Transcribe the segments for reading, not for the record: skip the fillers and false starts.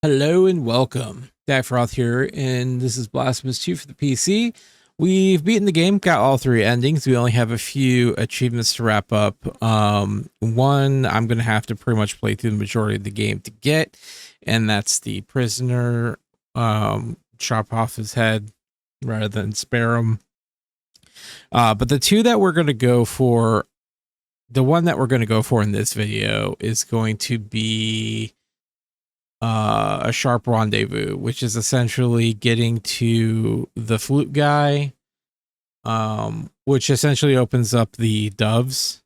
Hello and welcome. Dagfroth here, and this is Blasphemous 2 for the PC. We've beaten the game, got all three endings. We only have a few achievements to wrap up. One I'm going to have to pretty much play through the majority of the game to get, and that's the prisoner, chop off his head rather than spare him. But the two that we're going to go for, the one that we're going to go for in this video is going to be a sharp rendezvous, which is essentially getting to the flute guy, which essentially opens up the doves,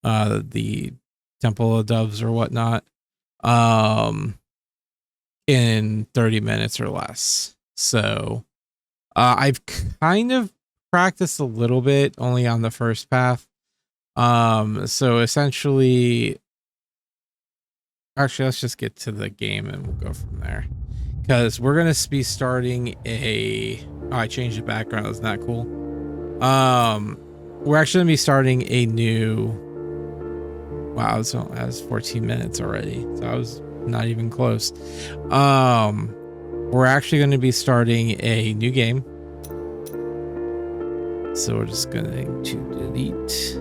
the temple of doves or whatnot, in 30 minutes or less. So I've kind of practiced a little bit only on the first path. So essentially, actually, let's just get to the game and we'll go from there. Because we're going to be starting a... Oh, I changed the background. That's not cool. We're actually going to be starting a new... Wow, that was 14 minutes already. So I was not even close. We're actually going to be starting a new game. So we're just going to delete.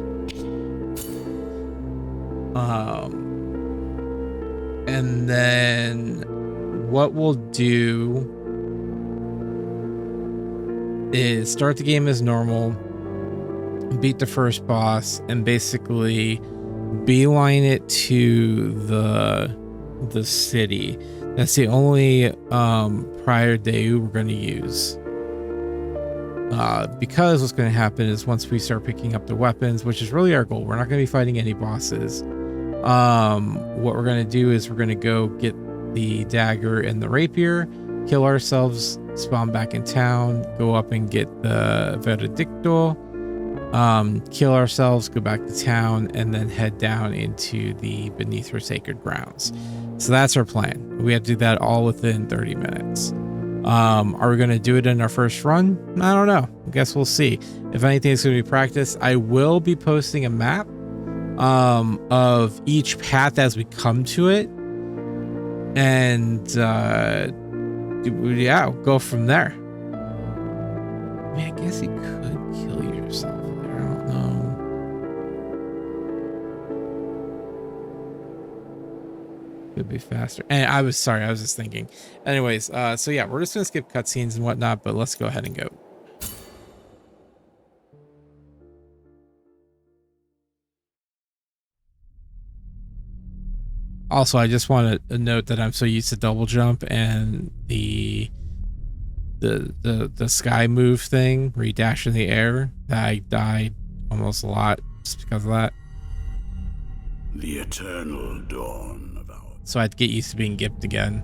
And then what we'll do is start the game as normal, beat the first boss, and basically beeline it to the city. That's the only prior day we're going to use. Because what's going to happen is once we start picking up the weapons, which is really our goal, we're not going to be fighting any bosses. What we're going to do is we're going to go get the dagger and the rapier, kill ourselves, spawn back in town, go up and get the veredicto, kill ourselves, go back to town, and then head down into the beneath her sacred grounds. So that's our plan. We have to do that all within 30 minutes. Are we going to do it in our first run? I don't know. I guess we'll see. If anything, it's going to be practice. I will be posting a map of each path as we come to it, and yeah, go from there. I mean, I guess you could kill yourself there. I don't know. Could be faster. And I was just thinking. Anyways, so yeah, we're just gonna skip cutscenes and whatnot, but let's go ahead and go. Also, I just want to note that I'm so used to double jump and the sky move thing where you dash in the air that I died almost a lot just because of that. The eternal dawn of our... So I'd get used to being gipped again.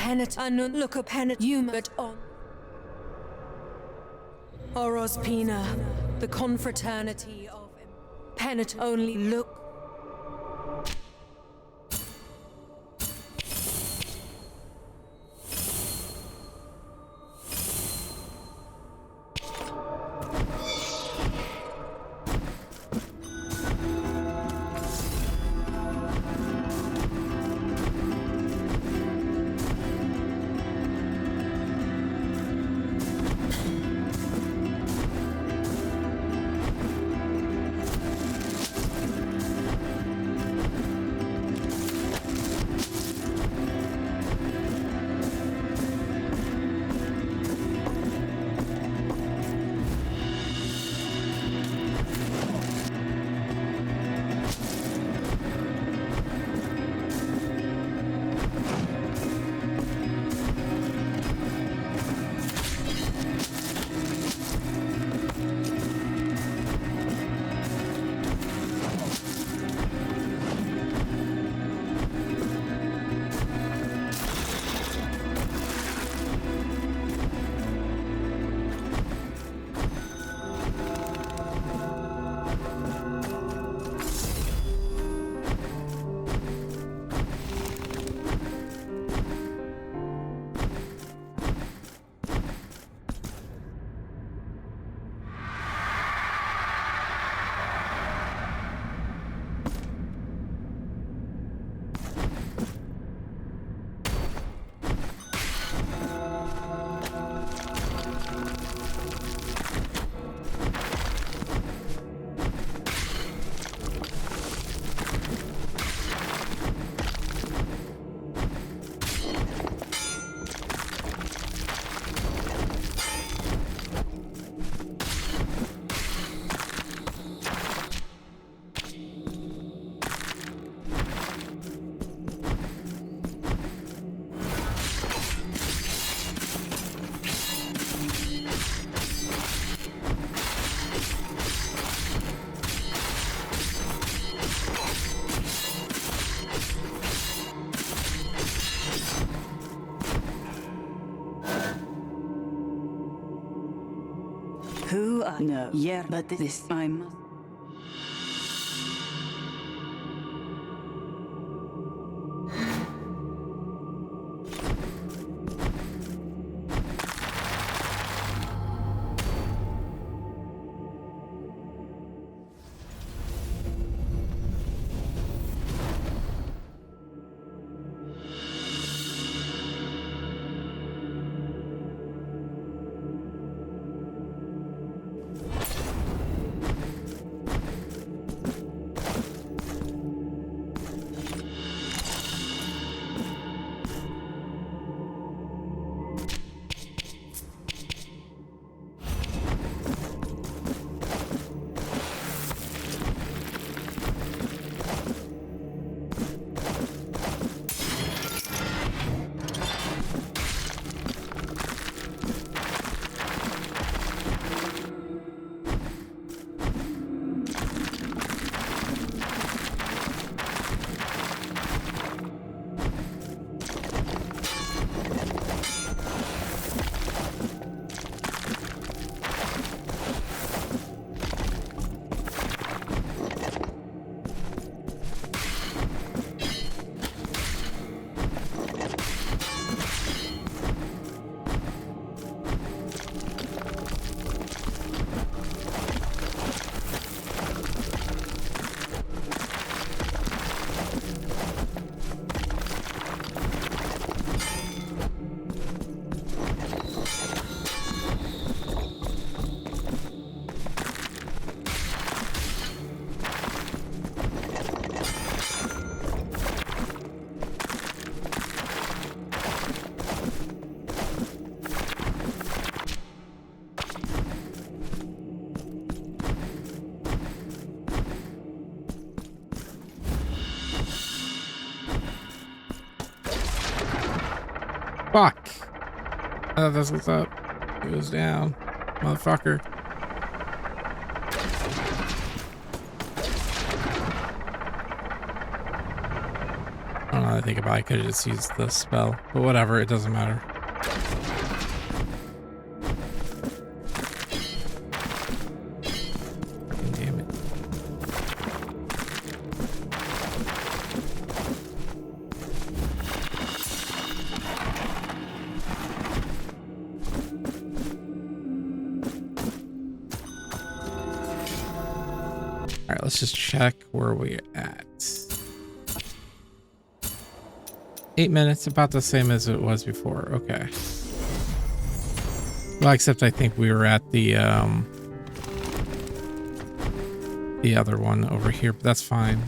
penitent, look a penitent on. Orospina, the confraternity of penitent only look. Who I know, yeah, but this I must. Fuck. Oh, that's what's up. It goes down. Motherfucker. Oh, no, Now that I think about it, I could have just used the spell. But whatever, it doesn't matter. Damn it. Alright, let's just check where we're at. 8 minutes, about the same as it was before. Okay. Well, except I think we were at the other one over here, but that's fine.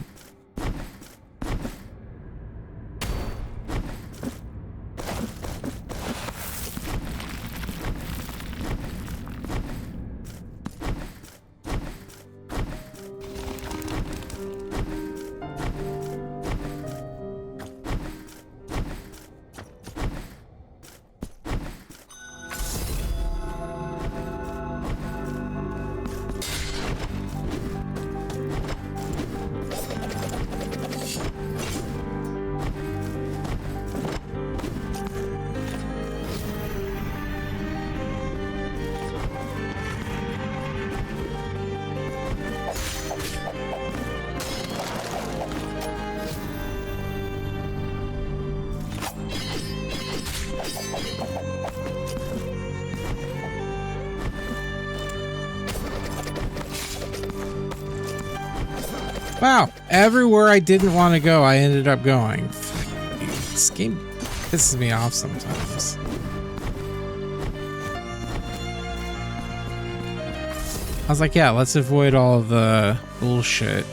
Wow, everywhere I didn't want to go, I ended up going. This game pisses me off sometimes. I was like, yeah, let's avoid all the bullshit.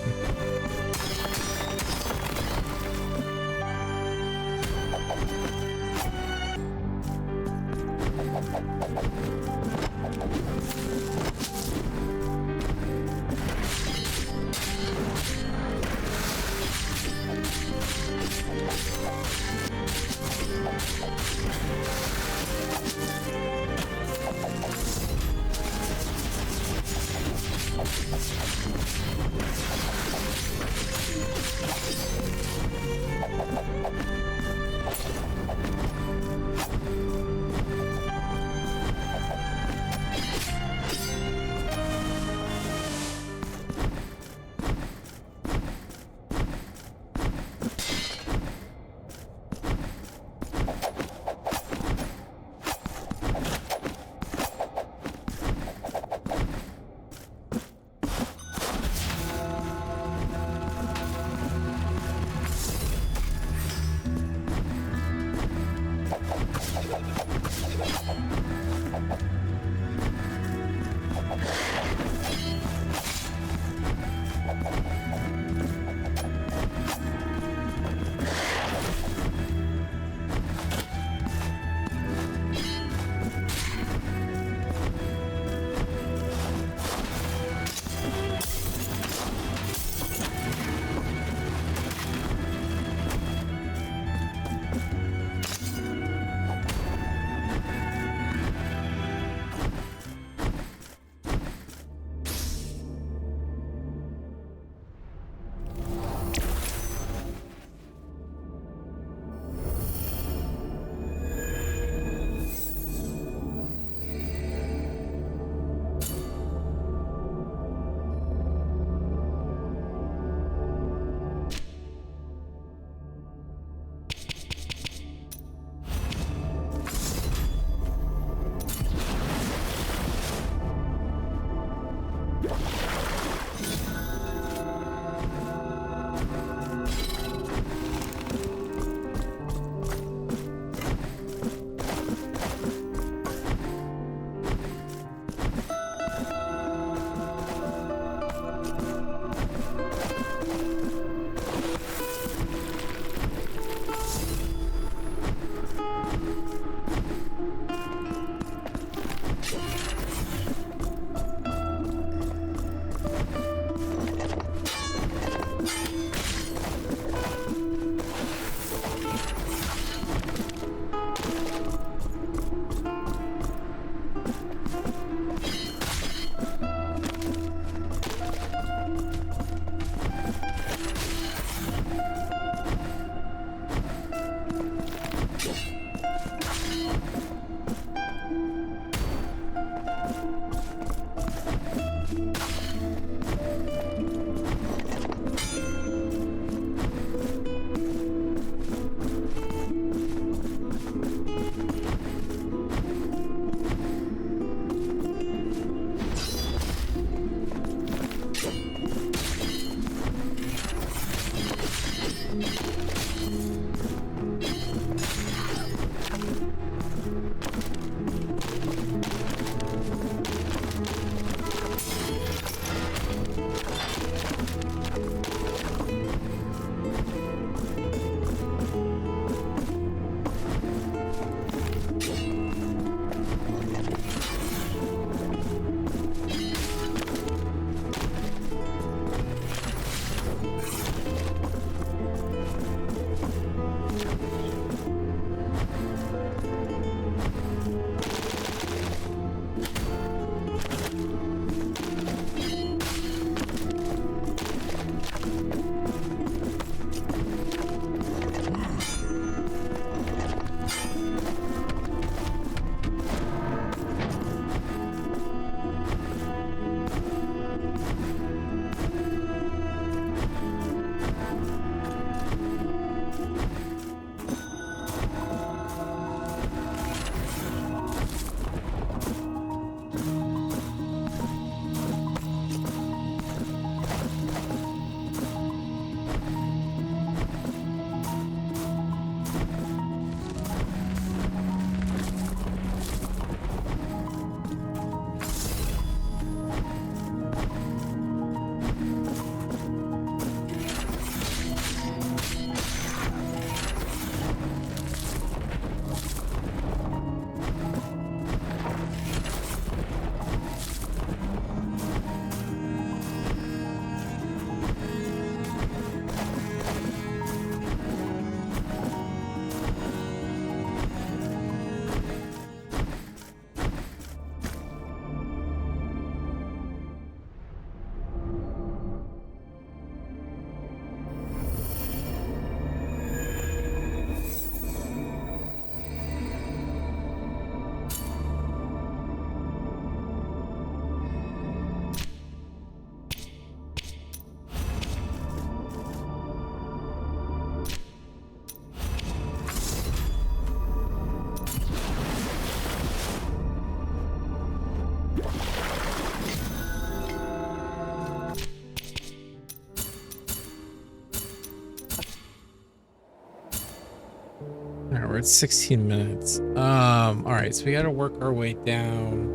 at 16 minutes. All right, so we got to work our way down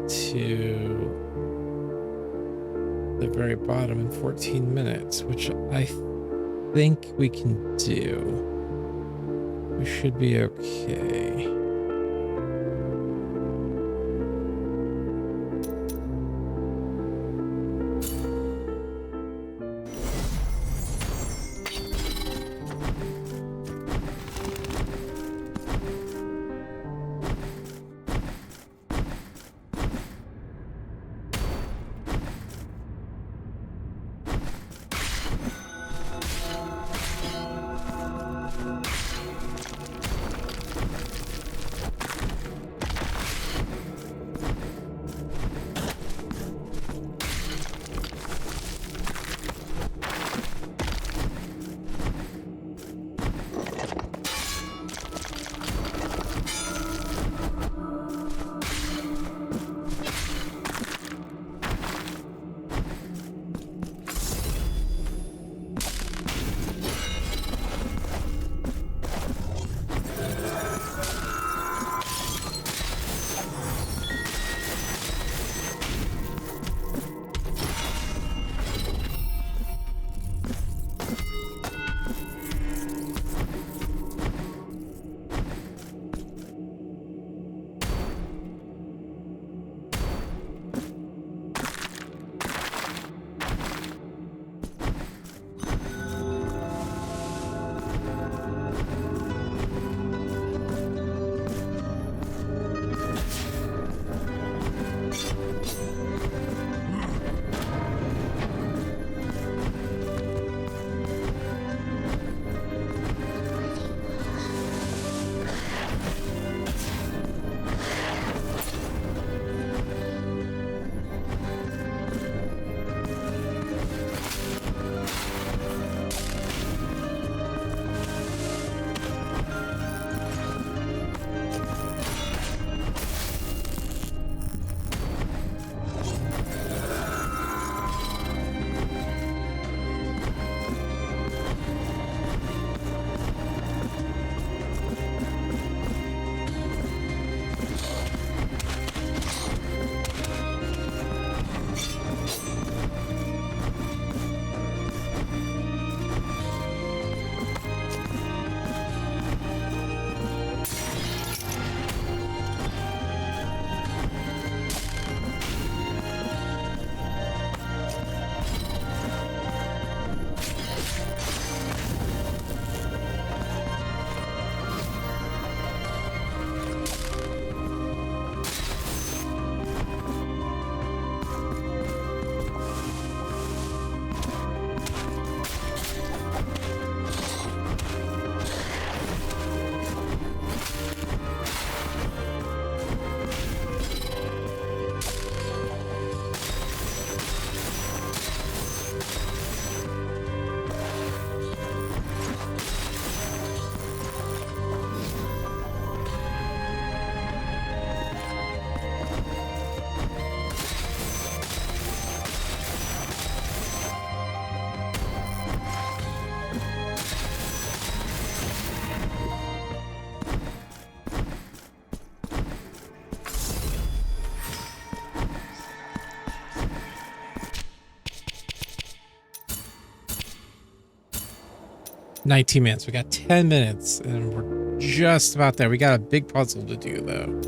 to the very bottom in 14 minutes, which I think we can do. We should be okay. $19 minutes. We got 10 minutes and we're just about there. We got a big puzzle to do though.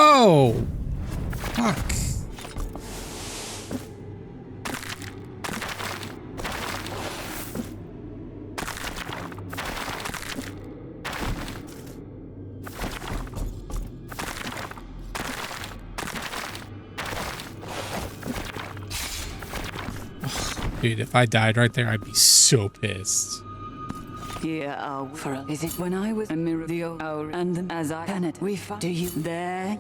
Oh! Fuck. Dude, if I died right there, I'd be so pissed. Yeah, for is it when I was a mirror the hour and then as I can it we do you there?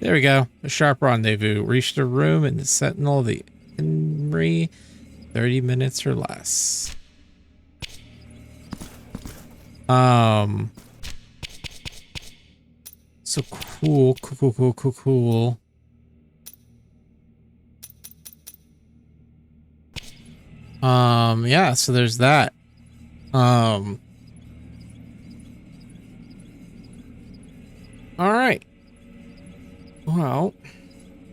There we go. A sharp rendezvous. Reach the room and the sentinel the Henry 30 minutes or less. So cool. Yeah, so there's that. All right. Well,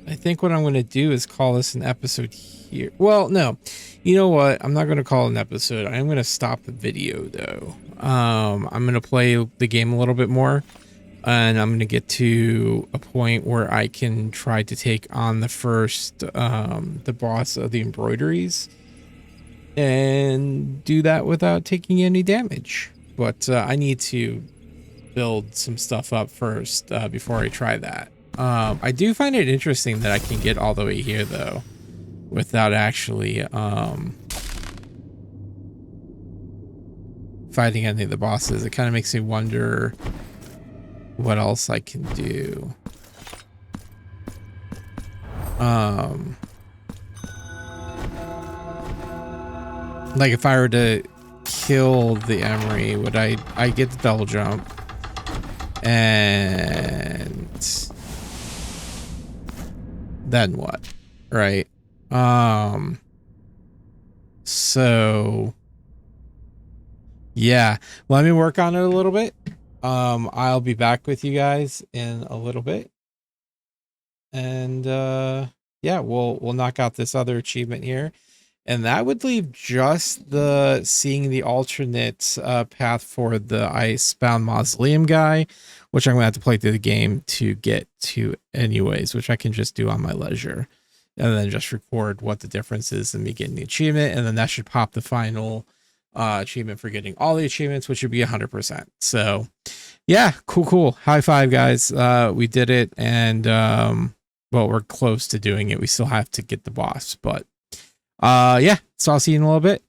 I think what I'm going to do is call this an episode here. Well, no. You know what? I'm not going to call it an episode. I'm going to stop the video though. I'm going to play the game a little bit more. And I'm going to get to a point where I can try to take on the first, the boss of the embroideries. And do that without taking any damage. But I need to build some stuff up first before I try that. I do find it interesting that I can get all the way here, though, without actually fighting any of the bosses. It kind of makes me wonder what else I can do. Like if I were to kill the Emery, would I get the double jump? And then what? Right. So yeah, let me work on it a little bit. I'll be back with you guys in a little bit. And yeah, we'll knock out this other achievement here. And that would leave just the seeing the alternate path for the Icebound Mausoleum guy, which I'm going to have to play through the game to get to anyways, which I can just do on my leisure. And then just record what the difference is in me getting the achievement. And then that should pop the final achievement for getting all the achievements, which would be 100%. So yeah, cool. High five, guys. We did it. And well, we're close to doing it. We still have to get the boss, but yeah, so I'll see you in a little bit.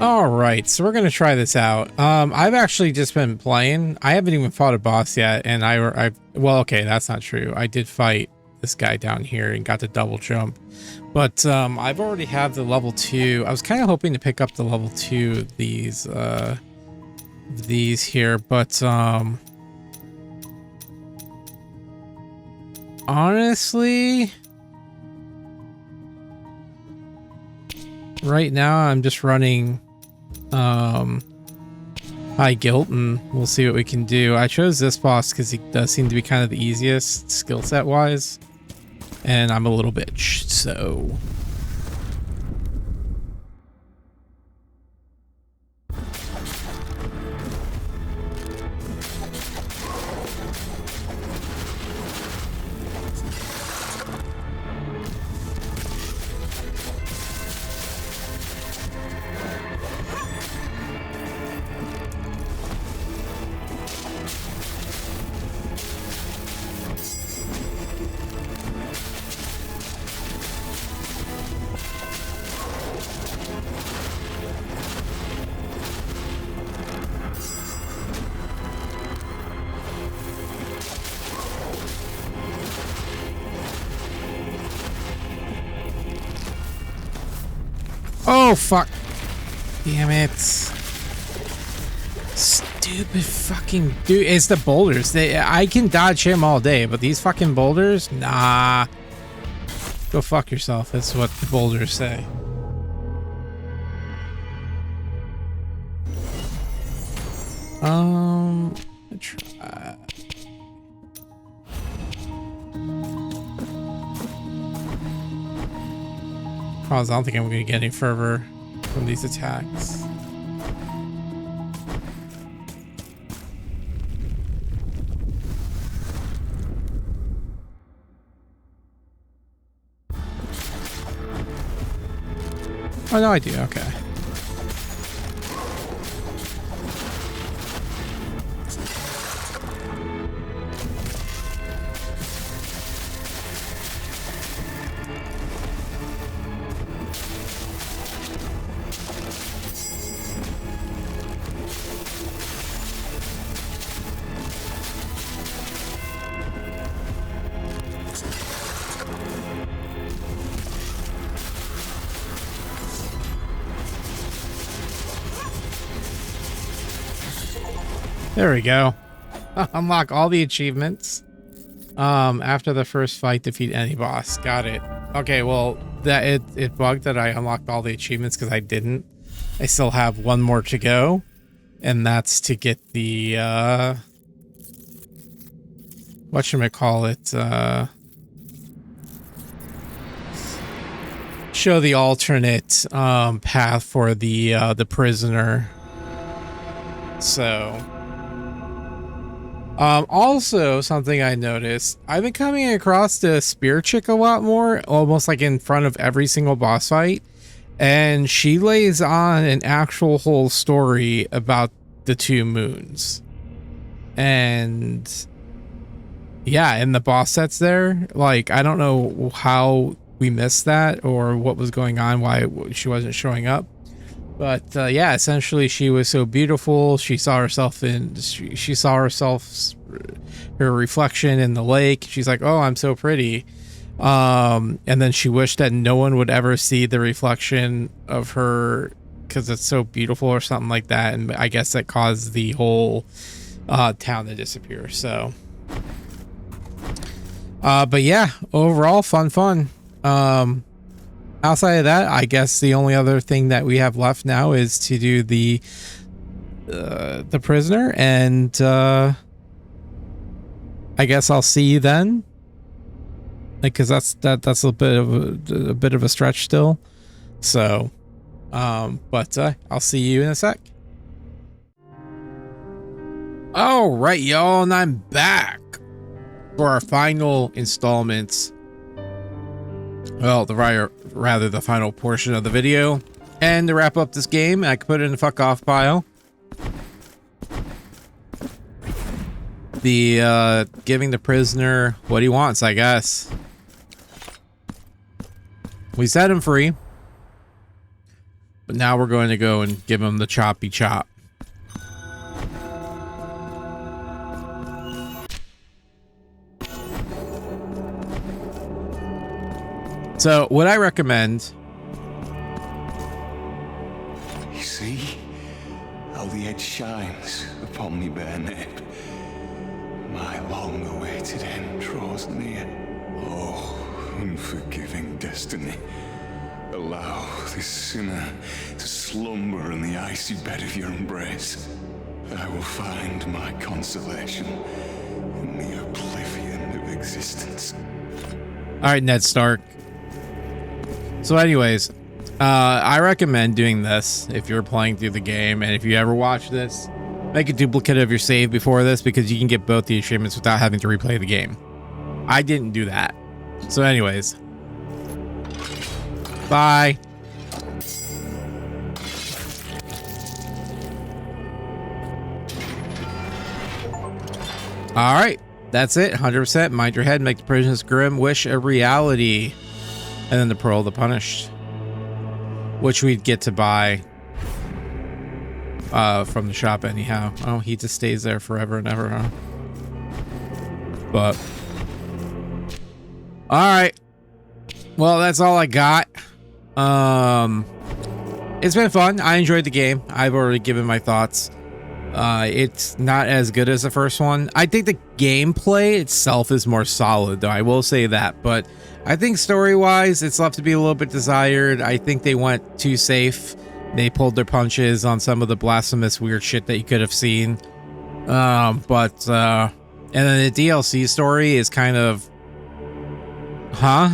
All right, so we're gonna try this out. I've actually just been playing. I haven't even fought a boss yet, and I well, okay, that's not true. I did fight this guy down here and got the double jump, but I've already have the level 2. I was kind of hoping to pick up the level 2 these here, but honestly, right now I'm just running high guilt, and we'll see what we can do. I chose this boss because he does seem to be kind of the easiest skill set wise, and I'm a little bitch, so oh fuck, damn it, stupid fucking dude. It's the boulders. I can dodge him all day, but these fucking boulders, nah, go fuck yourself. That's what the boulders say. Try. I don't think I'm going to get any further from these attacks. Oh, no, I do. Okay. There we go. Unlock all the achievements. After the first fight, defeat any boss. Got it. Okay, well, that it bugged that I unlocked all the achievements because I didn't. I still have one more to go, and that's to get the whatchamacallit, show the alternate path for the prisoner. So also something I noticed, I've been coming across the spear chick a lot more, almost like in front of every single boss fight, and she lays on an actual whole story about the two moons. And yeah, and the boss sets there, like, I don't know how we missed that or what was going on, why she wasn't showing up. But yeah, essentially she was so beautiful. She saw herself her reflection in the lake. She's like, oh, I'm so pretty. And then she wished that no one would ever see the reflection of her because it's so beautiful or something like that. And I guess that caused the whole town to disappear. So but yeah, overall fun. Outside of that, I guess the only other thing that we have left now is to do the prisoner, and I guess I'll see you then, because that's a bit of a stretch still. So, but I'll see you in a sec. All right, y'all, and I'm back for our final installments. Well, rather the final portion of the video. And to wrap up this game, I can put it in the fuck off pile. The giving the prisoner what he wants, I guess. We set him free, but now we're going to go and give him the choppy chop. So, what I recommend... You see how the edge shines upon me bare nape. My long-awaited end draws near. Oh, unforgiving destiny. Allow this sinner to slumber in the icy bed of your embrace. I will find my consolation in the oblivion of existence. Alright, Ned Stark. So anyways, I recommend doing this if you're playing through the game, and if you ever watch this, make a duplicate of your save before this, because you can get both the achievements without having to replay the game. I didn't do that. So anyways, bye. All right, that's it. 100%. Mind your head, make the prisoners grim, wish a reality. And then the Pearl of the Punished, which we'd get to buy from the shop anyhow. Oh, he just stays there forever and ever, huh? But all right, well, that's all I got. It's been fun. I enjoyed the game. I've already given my thoughts. It's not as good as the first one. I think the gameplay itself is more solid, though, I will say that, but I think story-wise, it's left to be a little bit desired. I think they went too safe. They pulled their punches on some of the blasphemous weird shit that you could have seen. And then the DLC story is kind of, huh?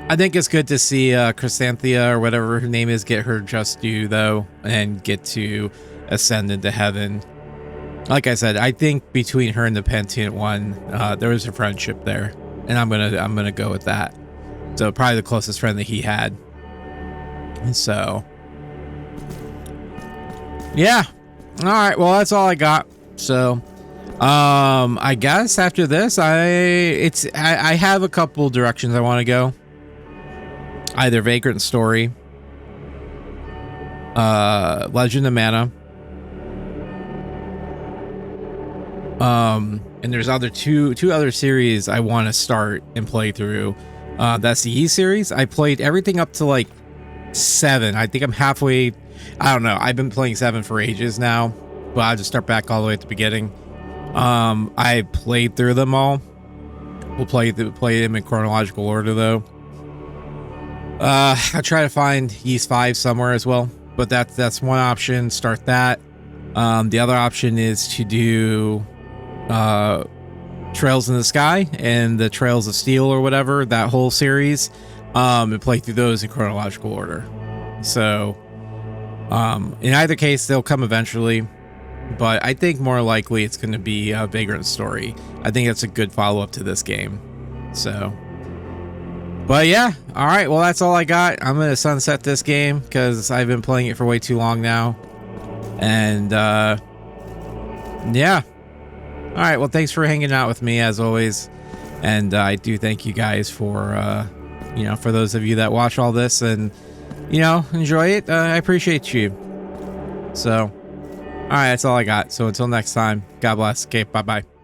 I think it's good to see Chrysanthia, or whatever her name is, get her just due, though, and get to ascend into heaven. Like I said, I think between her and the Penitent One, there was a friendship there, and I'm gonna go with that. So probably the closest friend that he had. And so, yeah. All right. Well, that's all I got. So, I guess after this, I have a couple directions I want to go. Either Vagrant Story, Legend of Mana, and there's two other series I want to start and play through. That's the E series. I played everything up to like 7. I think I'm halfway. I don't know. I've been playing 7 for ages now, but I'll just start back all the way at the beginning. I played through them all. We'll play them in chronological order though. I'll try to find Ys 5 somewhere as well, but that's one option. Start that. The other option is to do Trails in the Sky and the Trails of Steel or whatever, that whole series, and play through those in chronological order. So in either case, they'll come eventually, but I think more likely it's going to be a Vagrant Story. I think that's a good follow-up to this game. So, but yeah, all right, well, that's all I got. I'm going to sunset this game because I've been playing it for way too long now. And yeah. All right, well, thanks for hanging out with me as always. And I do thank you guys for, for those of you that watch all this and, enjoy it. I appreciate you. So, all right, that's all I got. So until next time, God bless. Okay, bye-bye.